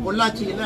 பொள்ளாச்சியில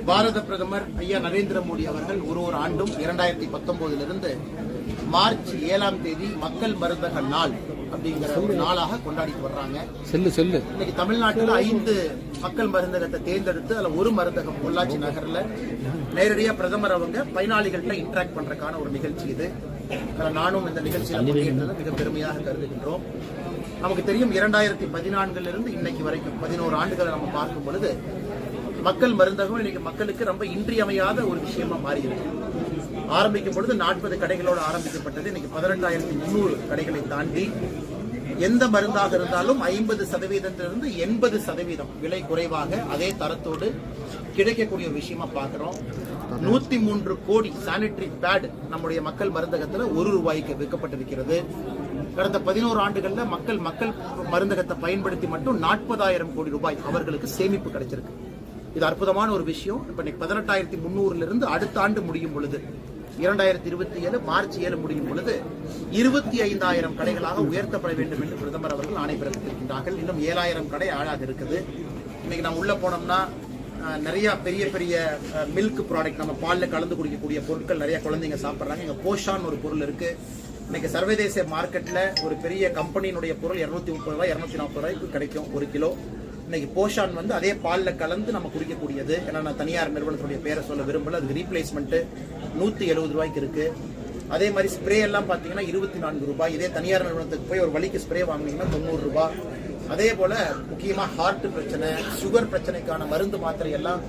பாரத பிரதமர் ஐயா நரேந்திர மோடி அவர்கள் ஒரு ஆண்டும் 2019 மார்ச் 7ஆம் தேதி மக்கள் மருந்தக நாள் அப்படிங்கிற ஒரு நாளாக கொண்டாடிட்டு வர்றாங்க. இன்னைக்கு தமிழ்நாட்டில் 5 மக்கள் மருந்தகத்தை தேர்ந்தெடுத்து அதுல ஒரு மருந்தகம் பொள்ளாச்சி நகர்ல நேரடியா பிரதமர் அவங்க பயனாளிகள்கிட்ட இன்டராக்ட் பண்றதுக்கான ஒரு நிகழ்ச்சி இது. நானும் இந்த நிகழ்ச்சியில் மிக பெருமையாக கருதுகின்றோம். நமக்கு தெரியும் 2014 இன்னைக்கு வரைக்கும் 11 ஆண்டுகளை நம்ம பார்க்கும் பொழுது மக்கள் மருந்தகம் இன்னைக்கு மக்களுக்கு ரொம்ப இன்றியமையாத ஒரு விஷயமா மாறி இருக்கு. ஆரம்பிக்கும் பொழுது 40 கடைகளோடு ஆரம்பிக்கப்பட்டது. இன்னைக்கு 18,300 கடைகளை தாண்டி எந்த மருந்தாக இருந்தாலும் 50% 80% விலை குறைவாக அதே தரத்தோடு கிடைக்கக்கூடிய ஒரு விஷயமா பார்க்கிறோம். 103 கோடி சானிட்டரி பேட் நம்முடைய மக்கள் மருந்தகத்தில் ₹1 விற்கப்பட்டிருக்கிறது. கடந்த 11 ஆண்டுகள்ல மக்கள் மருந்தகத்தை பயன்படுத்தி மட்டும் 40,000 கோடி ரூபாய் அவர்களுக்கு சேமிப்பு கிடைச்சிருக்கு. இது அற்புதமான ஒரு விஷயம். இப்ப 18,300 அடுத்த ஆண்டு முடியும் பொழுது 2027 மார்ச் 7 முடியும் பொழுது 25,000 கடைகளாக உயர்த்தப்பட வேண்டும் என்று பிரதமர் அவர்கள் ஆணை பிறப்பித்திருக்கின்றார்கள். இன்னும் 7,000 கடை ஆளாக இருக்குது. இன்னைக்கு நம்ம உள்ள போனோம்னா நிறைய பெரிய பெரிய மில்க் ப்ராடக்ட், நம்ம பால்ல கலந்து குடிக்கக்கூடிய பொருட்கள் நிறைய குழந்தைங்க சாப்பிட்றாங்க. இங்க போஷான் ஒரு பொருள் இருக்கு. இன்னைக்கு சர்வதேச மார்க்கெட்ல ஒரு பெரிய கம்பெனியினுடைய பொருள் ₹230 ₹240 கிடைக்கும் 1 கிலோ. இன்னைக்கு போஷான் அதே பால்ல கலந்து நம்ம குடிக்கக்கூடியது. ஏன்னா நான் தனியார் நிறுவனத்துடைய பேரை சொல்ல விரும்பல, அதுக்கு ரீப்ளேஸ்மெண்ட் ₹170 இருக்கு. அதே மாதிரி ஸ்ப்ரே எல்லாம் பாத்தீங்கன்னா ₹24. இதே தனியார் நிறுவனத்துக்கு போய் ஒரு வலிக்கு ஸ்ப்ரே வாங்கினீங்கன்னா ₹90. அதே போல முக்கியமா ஹார்ட் பிரச்சனை, சுகர் பிரச்சனைக்கான மருந்து மாத்திரை எல்லாம்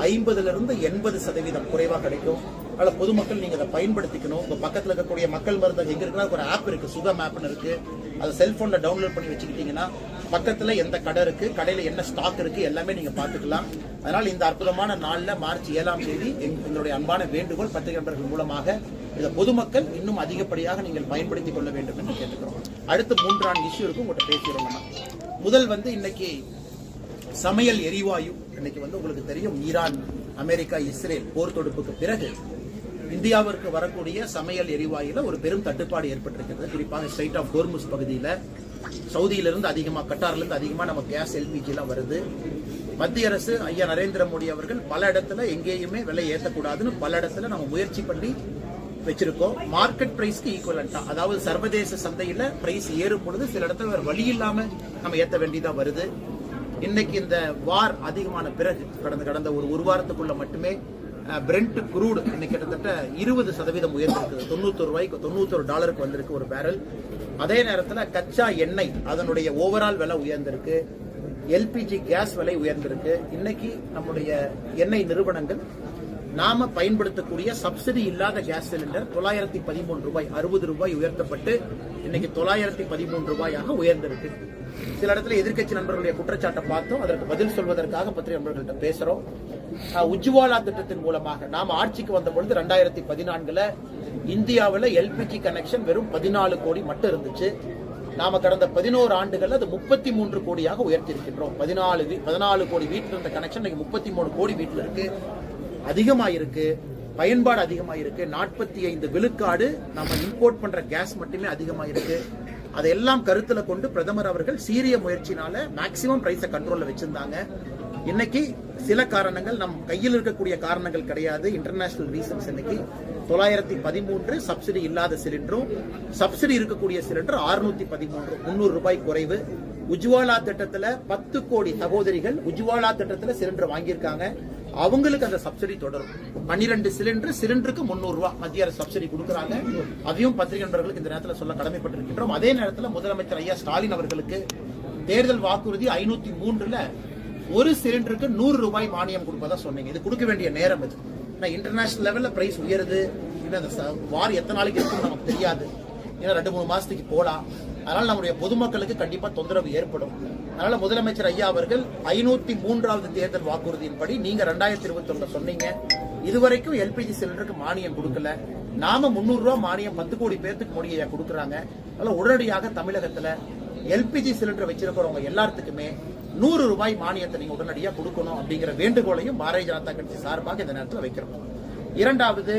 50% 80% குறைவா கிடைக்கும். அதனால பொதுமக்கள் நீங்க அதை பயன்படுத்திக்கணும். உங்க பக்கத்துல இருக்கக்கூடிய மக்கள் மருந்தகம் எங்க இருக்குன்னா ஒரு ஆப் இருக்கு, சுகம் ஆப்னு இருக்கு. அதை செல்போன்ல டவுன்லோட் பண்ணி வச்சுக்கிட்டீங்கன்னா பக்கத்துல எந்த கடை இருக்கு, கடையில என்ன ஸ்டாக் இருக்கு எல்லாமே நீங்க பாத்துக்கலாம். அதனால இந்த அற்புதமான நாள்ல மார்ச் 7ஆம் தேதி எங்களுடைய அன்பான வேண்டுகோள் பத்திரிகை நண்பர்கள் மூலமாக இதை பொதுமக்கள் இன்னும் அதிகப்படியாக நீங்கள் பயன்படுத்திக் கொள்ள வேண்டும் என்று கேட்டுக்கிறோம். அடுத்து 3 இஷ்யூ இருக்கு, உங்கள்கிட்ட பேசிடுறோம். முதல் இன்னைக்கு சமையல் எரிவாயு. இன்னைக்கு உங்களுக்கு தெரியும் ஈரான், அமெரிக்கா, இஸ்ரேல் போர் தொடுப்புக்கு பிறகு இந்தியாவிற்கு வரக்கூடிய சமையல் எரிவாயுல ஒரு பெரும் தட்டுப்பாடு ஏற்பட்டிருக்கிறது. குறிப்பாக ஸ்ட்ரைட் ஆஃப் ஹோர்முஸ் பகுதியில சவுதியிலிருந்து அதிகமா, கட்டார்ல அதிகமா நம்ம கேஸ் LPG எல்லாம் வருது. மத்திய அரசு ஐயா நரேந்திர மோடி அவர்கள் பல இடத்துல எங்கேயுமே விலை ஏற்றக்கூடாதுன்னு பல இடத்துல நம்ம முயற்சி பண்ணி வச்சிருக்கோம். மார்க்கெட் பிரைஸ்க்கு ஈக்குவலண்டா, அதாவது சர்வதேச சந்தையில பிரைஸ் ஏறும் பொழுது சில இடத்துல வேற வழி இல்லாம நம்ம ஏற்ற வேண்டியதா வருது. இன்னைக்கு இந்த வார் அதிகமான பிறகு கடந்த ஒரு வாரத்துக்குள்ள மட்டுமே பிரெண்ட் குரூட் இன்னைக்கு கிட்டத்தட்ட 20% உயர்ந்திருக்கு. $91 வந்திருக்கு ஒரு பேரல். அதே நேரத்தில் கச்சா எண்ணெய் அதனுடைய ஓவரால் விலை உயர்ந்திருக்கு. LPG கேஸ் விலை உயர்ந்திருக்கு. இன்னைக்கு நம்முடைய எண்ணெய் நிறுவனங்கள் நாம பயன்படுத்தக்கூடிய சப்சிடி இல்லாத கேஸ் சிலிண்டர் $913 ₹60 உயர்த்தப்பட்டு இன்னைக்கு $913 உயர்ந்திருக்கு. சில இடத்துல எதிர்க்கட்சி நண்பர்களுடைய குற்றச்சாட்டை பார்த்தோம். அதற்கு பதில் சொல்வதற்காக பத்திரிகை நண்பர்கள்ட்ட பேசுறோம். உஜ்வாலா திட்டத்தின் மூலமாக நாம ஆட்சிக்கு வந்த பொழுது 2014 இந்தியாவில் LPG கனெக்ஷன் வெறும் 14 கோடி மட்டும் இருந்துச்சு. நாம கடந்த 11 ஆண்டுகள் அது 33 கோடியாக உயர்த்தி இருக்கின்றோம். 14 கோடி வீட்டில் இருந்த கனெக்ஷன் 33 கோடி வீட்டில் இருக்கு. அதிகமாயிருக்கு, பயன்பாடு அதிகமாயிருக்கு. 45 விழுக்காடு நம்ம இம்போர்ட் பண்ற கேஸ் மட்டுமே அதிகமாயிருக்கு. அதையெல்லாம் கருத்துல கொண்டு பிரதமர் அவர்கள் சீரிய முயற்சினால மேக்சிமம் பிரைஸை கண்ட்ரோல்ல வச்சிருந்தாங்க. இன்னைக்கு சில காரணங்கள் நம் கையில் இருக்கக்கூடிய காரணங்கள் கிடையாது, இன்டர்நேஷனல் ரீசன்ஸ். இன்னைக்கு 913 சப்சிடி இல்லாத சிலிண்டரும், சப்சிடி இருக்கக்கூடிய சிலிண்டர் 613, ₹300 குறைவு. உஜ்வாலா திட்டத்துல 10 கோடி சகோதரிகள் உஜ்வாலா திட்டத்துல சிலிண்டர் வாங்கியிருக்காங்க. அவங்களுக்கு அந்த சப்சிடி தொடரும். 12 சிலிண்டருக்கு ₹300 மத்திய அரசு சப்சிடி கொடுக்கறாங்க. அதையும் பத்திரிகை நண்பர்களுக்கு இந்த நேரத்தில் சொல்ல கடமைப்பட்டிருக்கின்றோம். அதே நேரத்தில் முதலமைச்சர் ஐயா ஸ்டாலின் அவர்களுக்கு தேர்தல் வாக்குறுதி 503ல ஒரு சிலிண்டருக்கு ₹100 மானியம் கொடுப்பதா சொன்னீங்க. இது கொடுக்க வேண்டிய நேரம் இது. இன்டர்நேஷனல் லெவல்ல பிரைஸ் உயருது. வார் எத்தனை நாளைக்கு இருக்குன்னு நமக்கு தெரியாது. ஏன்னா 2-3 மாசத்துக்கு போலாம். அதனால நம்முடைய பொதுமக்களுக்கு கண்டிப்பா தொந்தரவு ஏற்படும். அதனால முதலமைச்சர் ஐயா அவர்கள் 503வது தேர்தல் வாக்குறுதியின்படி நீங்க 2021 சொன்னீங்க. இதுவரைக்கும் LPG சிலிண்டருக்கு மானியம் கொடுக்கல. நாம ₹300 மானியம் 10 கோடி பேருக்கு மோடி ஐயா கொடுக்கறாங்க. அதனால உடனடியாக தமிழகத்துல LPG சிலிண்டர் வச்சிருக்கிறவங்க எல்லாத்துக்குமே ₹100 மானியத்தை நீங்க உடனடியா கொடுக்கணும் அப்படிங்கிற வேண்டுகோளையும் பாரதிய ஜனதா கட்சி சார்பாக இந்த நேரத்தில் வைக்கிறோம். இரண்டாவது,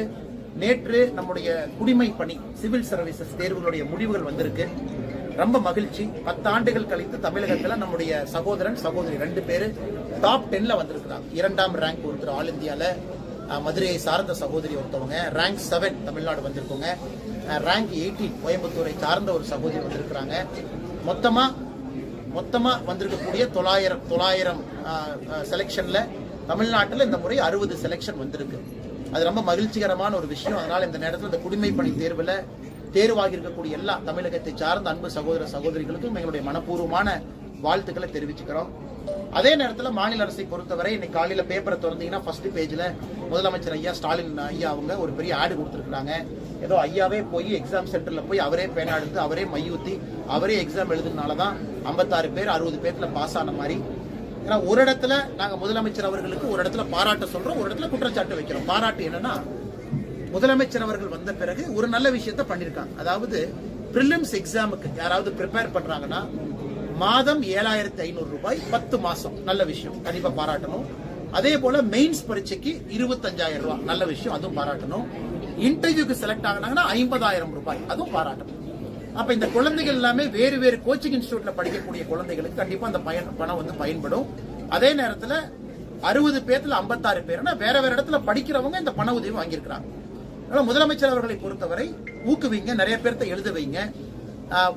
நேற்று நம்முடைய குடிமை பணி சிவில் சர்வீசஸ் தேர்வுகளுடைய முடிவுகள் வந்திருக்கு. ரொம்ப மகிழ்ச்சி. 10 ஆண்டுகள் கழித்து தமிழகத்துல நம்முடைய சகோதரன் சகோதரி 2 பேரு டாப் 10ல வந்திருக்கிறாங்க. 2ஆம் ரேங்க் ஒருத்தர் ஆல் இந்தியால, மதுரையை சார்ந்த சகோதரி ஒருத்தவங்க. ரேங்க் 7 தமிழ்நாடு வந்திருக்கோங்க. ரேங்க் 18 கோயம்புத்தூரை சார்ந்த ஒரு சகோதரி வந்திருக்கிறாங்க. மொத்தமா வந்திருக்கக்கூடிய 900 செலெக்ஷன்ல தமிழ்நாட்டில் இந்த முறை 60 செலெக்ஷன் வந்திருக்கு. அது ரொம்ப மகிழ்ச்சிகரமான ஒரு விஷயம். அதனால இந்த நேரத்தில் இந்த குடிமை பணி தேர்வுல தேர்வாகி இருக்கக்கூடிய எல்லா தமிழகத்தை சார்ந்த அன்பு சகோதர சகோதரிகளுக்கும் எங்களுடைய மனப்பூர்வமான வாழ்த்துக்களை தெரிவிச்சுக்கிறோம். அதே நேரத்தில் மாநில அரசை பொறுத்தவரை இன்னைக்கு காலையில பேப்பரை திறந்தீங்கன்னா ஃபர்ஸ்ட் பேஜ்ல முதலமைச்சர் ஐயா ஸ்டாலின் ஐயா அவங்க ஒரு பெரிய ஆடு கொடுத்துருக்காங்க. ஏதோ ஐயாவே போய் எக்ஸாம் சென்டர்ல போய் அவரே பேனா எடுத்து அவரே மையூத்தி அவரே எக்ஸாம் எழுதுனாலதான் 56 பேர் 60 பேர்ல பாஸ் ஆன மாதிரி. ஏன்னா ஒரு இடத்துல நாங்க முதலமைச்சர் அவர்களுக்கு ஒரு இடத்துல பாராட்ட சொல்றோம், ஒரு இடத்துல குற்றச்சாட்டு வைக்கிறோம். பாராட்டு என்னன்னா, முதலமைச்சர் அவர்கள் வந்த பிறகு ஒரு நல்ல விஷயத்த பண்ணிருக்காங்க. அதாவது பிரிலிம்ஸ் எக்ஸாமுக்கு யாராவது ப்ரிப்பேர் பண்றாங்கன்னா மாதம் 7,500 ரூபாய் 10 மாசம், நல்ல விஷயம், கண்டிப்பா பாராட்டணும். அதே போல மெயின்ஸ் பரீட்சைக்கு 25,000 ரூபாய், நல்ல விஷயம், அதுவும் பாராட்டணும். இன்டர்வியூக்கு செலக்ட் ஆகினாங்கன்னா 50,000 ரூபாய், அதுவும் பாராட்டணும். அப்ப இந்த குழந்தைகள் எல்லாமே வேறு வேறு கோச்சிங் இன்ஸ்டிடியூட்ல படிக்கக்கூடிய குழந்தைகளுக்கு கண்டிப்பா அந்த பணம் வந்து பயன்படும். அதே நேரத்தில் 60 பேர்ல 56 பேர்னா வேற வேற இடத்துல படிக்கிறவங்க இந்த பண உதவி வாங்கியிருக்கிறாங்க. முதலமைச்சர் அவர்களை பொறுத்தவரை ஊக்குவிங்க, நிறைய பேர்த்த எழுத வைங்க.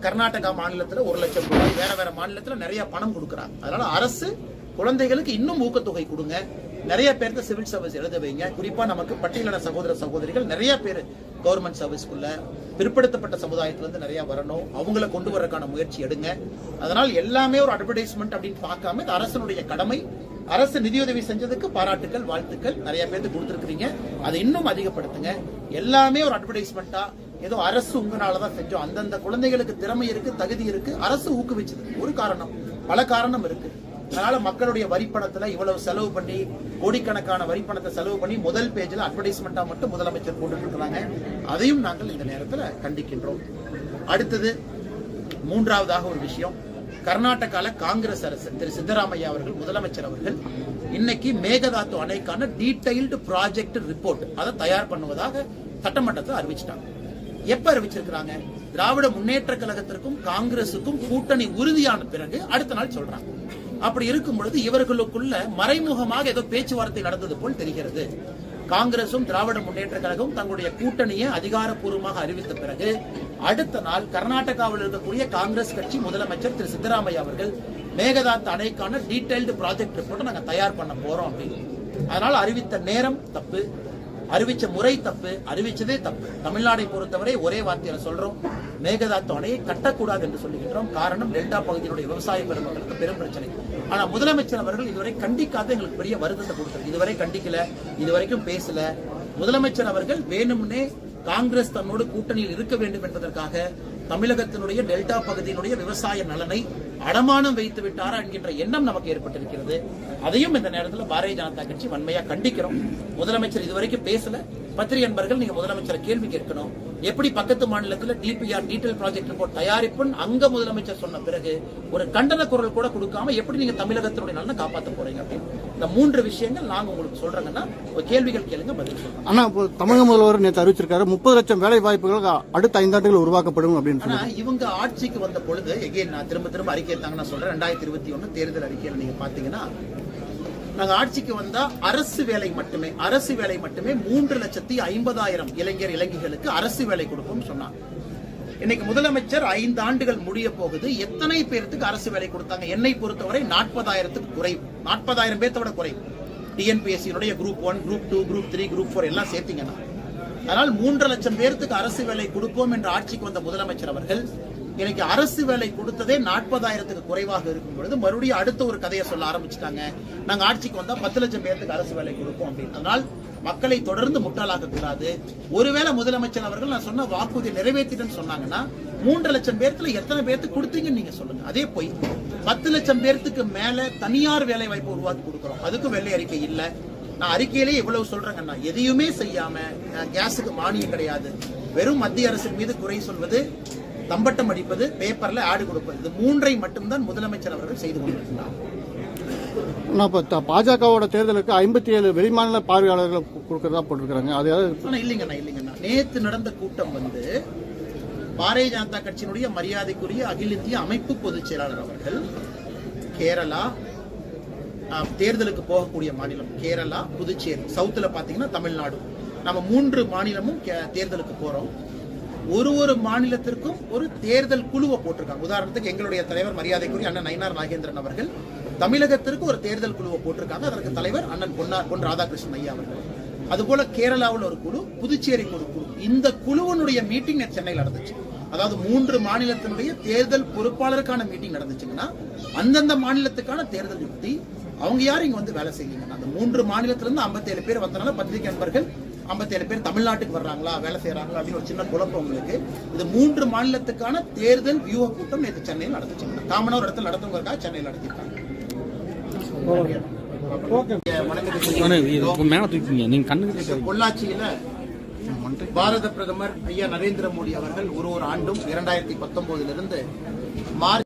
கர்நாடகா மாநிலத்தில் 1 லட்சம் ரூபாய், வேற வேற மாநிலத்தில் நிறைய பணம் கொடுக்குறாங்க. அதனால அரசு குழந்தைகளுக்கு இன்னும் ஊக்கத்தொகை கொடுங்க, நிறைய பேர்த்த சிவில் சர்வீஸ் எழுத வைங்க. குறிப்பா நமக்கு பட்டியலின சகோதர சகோதரிகள் நிறைய பேர் கவர்மெண்ட் சர்வீஸ்க்குள்ள பிற்படுத்தப்பட்ட சமுதாயத்திலிருந்து நிறைய வரணும், அவங்கள கொண்டு வரக்கான முயற்சி எடுங்க. அதனால் எல்லாமே ஒரு அட்வர்டைஸ்மெண்ட் அப்படின்னு பார்க்காம இது அரசனுடைய கடமை. அரசு நிதியுதவி செஞ்சதுக்கு பாராட்டுகள், வாழ்த்துக்கள், நிறைய பேருக்கு கொடுத்துருக்கீங்க, அதை இன்னும் அதிகப்படுத்துங்க. எல்லாமே ஒரு அட்வர்டைஸ்மெண்டா ஏதோ அரசு உங்களாலதான் செஞ்சோம், அந்தந்த குழந்தைகளுக்கு திறமை இருக்கு, தகுதி இருக்கு, அரசு ஊக்குவிச்சது ஒரு காரணம், பல காரணம் இருக்கு. அதனால மக்களுடைய வரிப்பணத்துல இவ்வளவு செலவு பண்ணி, கோடிக்கணக்கான வரிப்பணத்தை செலவு பண்ணி முதல் பேஜ்ல அட்வர்டைஸ்மெண்டா மட்டும் முதலமைச்சர் போட்டு இருக்கிறாங்க. அதையும் நாங்கள் இந்த நேரத்தில் கண்டிக்கின்றோம். அடுத்தது 3வதாக ஒரு விஷயம், கர்நாடகால காங்கிரஸ் அரசு திரு சித்தராமையா அவர்கள் முதலமைச்சர் அவர்கள் இன்னைக்கு மேகதாத்து அணைக்கான டீடைல்டு ப்ராஜெக்ட் ரிப்போர்ட் அதை தயார் பண்ணுவதாக சட்டமன்றத்தில் அறிவிச்சிட்டாங்க. எப்ப அறிவிச்சிருக்கிறாங்க? திராவிட முன்னேற்ற கழகத்திற்கும் காங்கிரசுக்கும் கூட்டணி உறுதியான பிறகு அடுத்த நாள் சொல்றாங்க. அப்படி இருக்கும் பொழுது இவர்களுக்குள்ள மறைமுகமாக ஏதோ பேச்சுவார்த்தை நடந்தது போல் தெரிகிறது. காங்கிரசும் திராவிட முன்னேற்ற கழகம் தங்களுடைய கூட்டணியை அதிகாரப்பூர்வமாக அறிவித்த பிறகு அடுத்த நாள் கர்நாடகாவில் இருக்கக்கூடிய காங்கிரஸ் கட்சி முதலமைச்சர் திரு சித்தராமையா அவர்கள் மேகதாத்து அணைக்கான டீடைல்டு ப்ராஜெக்ட் ரிப்போர்ட் நாங்க தயார் பண்ண போறோம் அப்படின்னு. அதனால அறிவித்த நேரம் தப்பு, அறிவிச்ச முறை தப்பு, அறிவிச்சதே தப்பு. தமிழ்நாடை பொறுத்தவரை ஒரே வார்த்தையில சொல்றோம், மேகதாத்து அணையை கட்டக்கூடாது என்று சொல்லுகின்றோம். காரணம், டெல்டா பகுதியினுடைய விவசாய பெருமக்களுக்கு பெரும் பிரச்சனை. ஆனா முதலமைச்சர் அவர்கள் இதுவரை கண்டிக்காத எங்களுக்கு பெரிய வருத்தத்தை கொடுத்தார். இதுவரை கண்டிக்கல, இதுவரைக்கும் பேசல. முதலமைச்சர் அவர்கள் வேணும்னே காங்கிரஸ் தன்னோடு கூட்டணியில் இருக்க வேண்டும் என்பதற்காக தமிழகத்தினுடைய டெல்டா பகுதியினுடைய விவசாய நலனை அடமானம் வைத்து விட்டாரா என்கின்ற எண்ணம் நமக்கு ஏற்பட்டிருக்கிறது. அதையும் இந்த நேரத்தில் பாரதிய ஜனதா கட்சி வன்மையா கண்டிக்கிறோம். முதலமைச்சர் இதுவரைக்கும் பேசல. பத்திரிகை நண்பர்கள், நீங்க முதலமைச்சரை கேள்வி கேட்கணும். எப்படி பக்கத்து மாநிலத்தில் டிபிஆர் டீடைல் ப்ராஜெக்ட் ரிப்போர்ட் தயாரிப்புன்னு அங்க முதலமைச்சர் சொன்ன பிறகு ஒரு கண்டன குரல் கூட கொடுக்காம எப்படி நீங்க தமிழகத்தினுடைய நலனை காப்பாற்ற போறீங்க அப்படின்னு இந்த 3 விஷயங்கள் நாங்க உங்களுக்கு சொல்றேங்கன்னா ஒரு கேள்விகள் கேளுங்க, பதில் சொல்லுங்க. ஆனா தமிழக முதல்வர் நேற்று அறிவிச்சிருக்காரு 30 லட்சம் வேலை வாய்ப்புகள் அடுத்த 5 ஆண்டுகள் உருவாக்கப்படும் அப்படின்னு. ஆனா இவங்க ஆட்சிக்கு வந்த பொழுது எகைன் நான் திரும்ப அறிக்கை எடுத்தாங்க. நான் சொல்றேன், 2021 தேர்தல் அறிக்கையில் நீங்க பாத்தீங்கன்னா நாங்க ஆட்சிக்கு வந்தா அரசு வேலை மட்டுமே 3,50,000 இளைஞர் இளைஞர்களுக்கு அரசு வேலை கொடுப்போம் சொன்னாங்க. இன்னைக்கு முதலமைச்சர் 5 ஆண்டுகள் முடிய போகுது. எத்தனை பேருக்கு அரசு வேலை கொடுத்தாங்க? என்னை பொறுத்தவரை 40,000க்கு குறைவு, 40,000 பேர்த்தோட குறைவு. டிஎன்பிஎஸ்சியினுடைய குரூப் 1, குரூப் 2, குரூப் 3, குரூப் 4 எல்லாம் சேர்த்தீங்கன்னா. அதனால் 3 லட்சம் பேருக்கு அரசு வேலை கொடுப்போம் என்ற ஆட்சிக்கு வந்த முதலமைச்சர் அவர்கள் இன்னைக்கு அரசு வேலை கொடுத்ததே 40,000க்கு குறைவாக இருக்கும் பொழுது மறுபடியும் அடுத்த ஒரு கதையை சொல்ல ஆரம்பிச்சுட்டாங்க. நாங்க ஆட்சிக்கு வந்தா 10 லட்சம் பேருக்கு அரசு வேலை கொடுப்போம் அப்படின்னு. அதனால் மக்களை தொடர்ந்து முட்டாளாக்க கூடாது. ஒருவேளை முதலமைச்சர் அவர்கள் நான் சொன்ன வாக்குறுதி நிறைவேற்றிட்டேன்னு சொன்னாங்கன்னா 3 லட்சம் பேர்த்துல எத்தனை பேருக்கு கொடுத்தீங்கன்னு நீங்க சொல்லுங்க. அதே போய் 10 லட்சம் பேருக்கு மேல தனியார் வேலை வாய்ப்பு உருவாக்கி கொடுக்கிறோம், அதுக்கும் வெள்ளை அறிக்கை இல்ல. நான் அறிக்கையிலே இவ்வளவு சொல்றேங்கன்னா, எதையுமே செய்யாம கேஸுக்கு மானியம் கிடையாது, வெறும் மத்திய அரசின் மீது குறை சொல்வது, தம்பட்டம் அடிப்பது, பேப்பர்ல ஆடு கொடுப்பது, இது 3ஐ மட்டும்தான் முதலமைச்சர் அவர்கள் செய்து கொண்டிருக்கிறார். பாஜகவோட தேர்தலுக்கு 57 வெளிமாநில பார்வையாளர்கள் கொடுக்கறதா போட்டிருக்காங்க. அது இல்லைங்கண்ணா நேத்து நடந்த கூட்டம் பாரதிய ஜனதா கட்சியினுடைய மரியாதைக்குரிய அகில இந்திய அமைப்பு பொதுச் செயலாளர் அவர்கள் கேரளா தேர்தலுக்கு போகக்கூடிய மாநிலம் கேரளா, புதுச்சேரி, சவுத்துல பாத்தீங்கன்னா தமிழ்நாடு, நம்ம 3 மாநிலமும் தேர்தலுக்கு போறோம். ஒரு மாநிலத்திற்கும் ஒரு தேர்தல் குழுவை போட்டிருக்காங்க. உதாரணத்துக்கு எங்களுடைய தலைவர் மரியாதைக்குரிய அண்ணன் நயினார் நாகேந்திரன் அவர்கள் தமிழகத்திற்கு ஒரு தேர்தல் குழுவை போட்டிருக்காங்க. அதற்கு தலைவர் அண்ணன் பொன் ராதாகிருஷ்ணன் ஐயா அவர்கள். அதுபோல கேரளாவில் ஒரு குழு, புதுச்சேரிக்கு ஒரு குழு. இந்த குழுவினுடைய மீட்டிங் சென்னையில் நடந்துச்சு. அதாவது 3 மாநிலத்தினுடைய தேர்தல் பொறுப்பாளருக்கான மீட்டிங் நடந்துச்சுங்கன்னா அந்தந்த மாநிலத்துக்கான தேர்தல் யுக்தி அவங்க யாரும் இங்க வந்து வேலை செய்யலீங்க. அந்த 3 மாநிலத்திலிருந்து 57 பேர் வந்தனால பத்திரிகை நண்பர்கள் 57 பேர் தமிழ்நாட்டுக்கு வர்றாங்களா, வேலை செய்யறாங்களா அப்படின்னு ஒரு சின்ன குழப்பம் உங்களுக்கு. இது 3 மாநிலத்துக்கான தேர்தல் வியூக கூட்டம் நேற்று சென்னையில் நடந்துச்சு. காமனா ஒரு இடத்துல நடத்துவதற்காக சென்னையில் நடத்திருக்காங்க. பொள்ளாச்சியில பாரத பிரதமர் ஐயா நரேந்திர மோடி அவர்கள் ஒரு ஆண்டும் 2019 மார்ச்